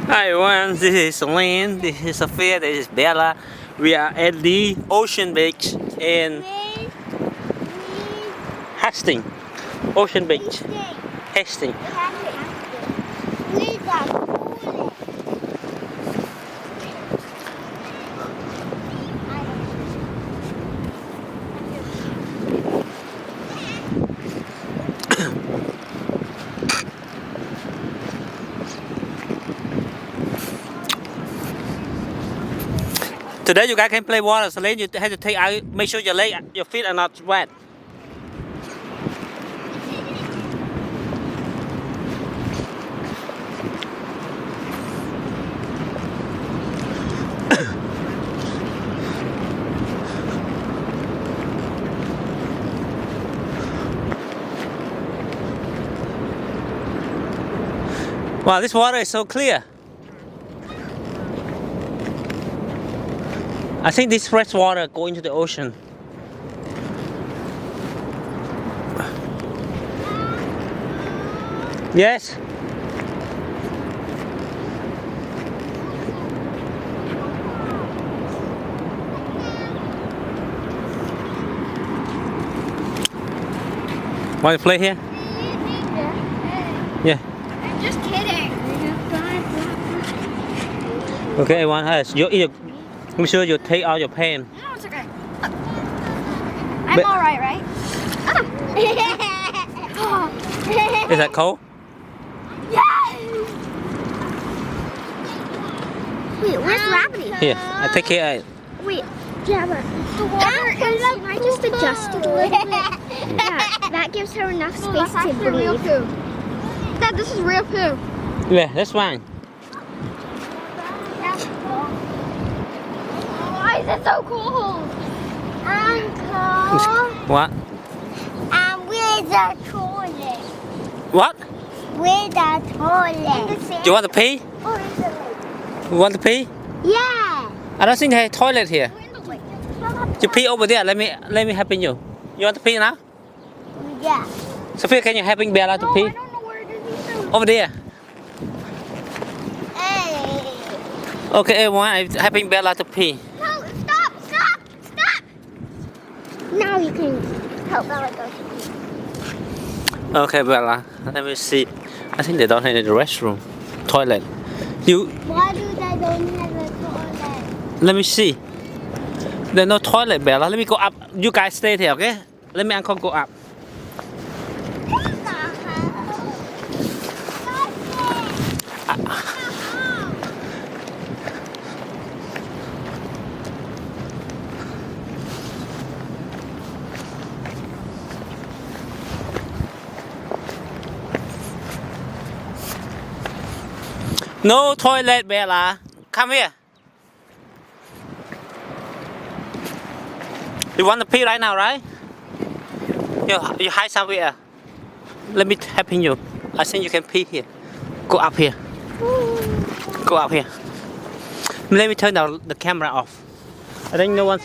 Hi everyone, this is Lynn, this is Sophia, this is Bella. We are at the Ocean Beach in Hastings. Ocean Beach, Hastings. Today you guys can play water, so then you have to take out, make sure your feet are not wet. Wow, this water is so clear. I think this fresh water go into the ocean. Yes. Want to play here? Yeah. I'm just kidding. Okay, everyone has. Make sure you take out your pen. No, it's okay. I'm alright, right? Is that cold? Yes! Wait, where's Rabbity? Here, I take care of it. Wait, yeah, but the water is... Can I just adjust it a little bit? Yeah, that gives her enough space to breathe. Real poo. Dad, this is real poo. Yeah, that's fine. Why is it so cold? Uncle. What? Where's the toilet? What? Where's the toilet? Do you want to pee? Or is it like... You want to pee? Yeah. I don't think there's a toilet here. You pee over there. Let me help you. You want to pee now? Yeah. Sophia, can you help Bella to pee? I don't know where it is. Over there. Hey. Okay, everyone, I'm helping Bella to pee. No, stop. Now you can help Bella go to pee. Okay, Bella, let me see. I think they don't have the restroom, toilet. Why do they don't have a toilet? Let me see. There's no toilet, Bella. Let me go up. You guys stay here, okay? Let me uncle go up. No toilet, Bella. Come here. You want to pee right now, right? You hide somewhere. Let me help you. I think you can pee here. Go up here. Go up here. Let me turn the camera off. I think no one.